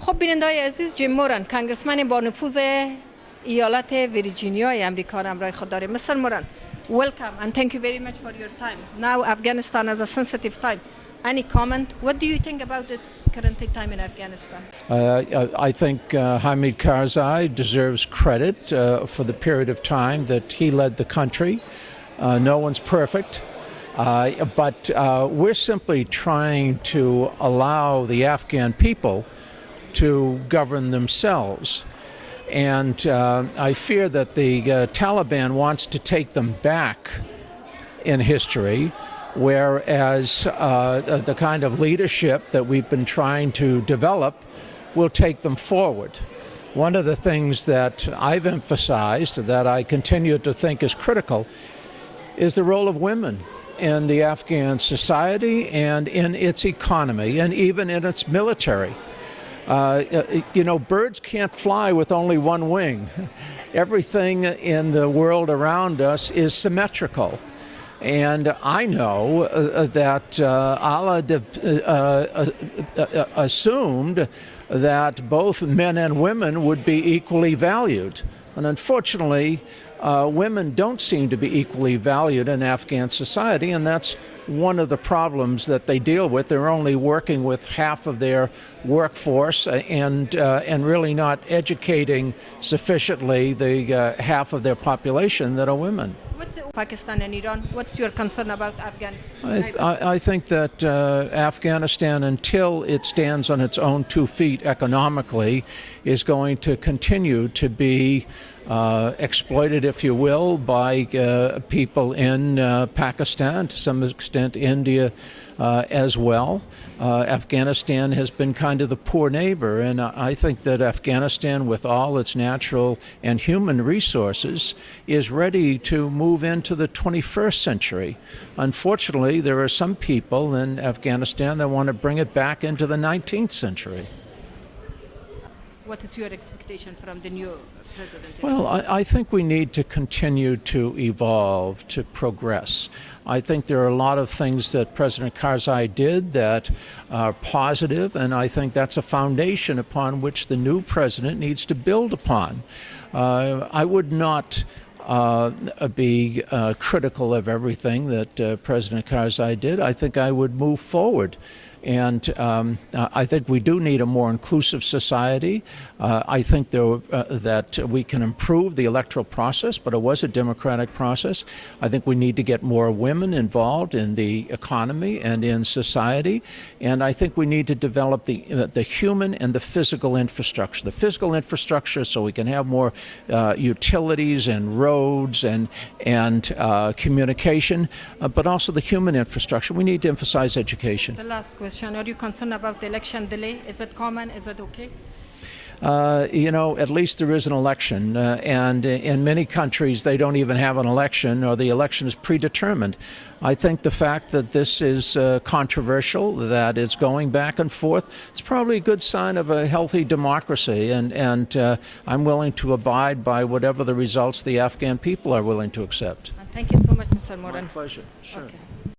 خب بیننده‌های عزیز، جیم موران congressman با نفوذ ایالت ویرجینیای امریکا را همراه خود داریم. Mr. Moran, welcome and thank you very much for your time. Now Afghanistan is a sensitive time. Any comment? What do you think about the current time in Afghanistan? I think Hamid Karzai deserves credit for the period of time that he led the country. No one's perfect, but we're simply trying to allow the Afghan people to govern themselves. And I fear that the Taliban wants to take them back in history, whereas the kind of leadership that we've been trying to develop will take them forward. One of the things that I've emphasized, that I continue to think is critical, is the role of women in the Afghan society and in its economy and even in its military. Birds can't fly with only one wing. Everything in the world around us is symmetrical. And I know that Allah assumed that both men and women would be equally valued. And unfortunately, women don't seem to be equally valued in Afghan society, and that's one of the problems that they deal with. They're only working with half of their workforce and really not educating sufficiently the half of their population that are women. What's Pakistan and Iran? What's your concern about Afghanistan? I think that Afghanistan, until it stands on its own 2 feet economically, is going to continue to be exploited, if you will, by people in Pakistan, to some extent India as well. Afghanistan has been kind of the poor neighbor, and I think that Afghanistan, with all its natural and human resources, is ready to move into the 21st century. Unfortunately, there are some people in Afghanistan that want to bring it back into the 19th century. What is your expectation from the new president? Well, I think we need to continue to evolve, to progress. I think there are a lot of things that President Karzai did that are positive, and I think that's a foundation upon which the new president needs to build upon. I would not be critical of everything that President Karzai did. I think I would move forward. And I think we do need a more inclusive society. I think that we can improve the electoral process, but it was a democratic process. I think we need to get more women involved in the economy and in society. And I think we need to develop the human and the physical infrastructure. The physical infrastructure so we can have more utilities and roads and communication, but also the human infrastructure. We need to emphasize education. The last question. Are you concerned about the election delay? Is it common? Is it okay? At least there is an election, and in many countries they don't even have an election, or the election is predetermined. I think the fact that this is controversial, that it's going back and forth, it's probably a good sign of a healthy democracy, and I'm willing to abide by whatever the results the Afghan people are willing to accept. Thank you so much, Mr. Moran. My pleasure. Sure. Okay.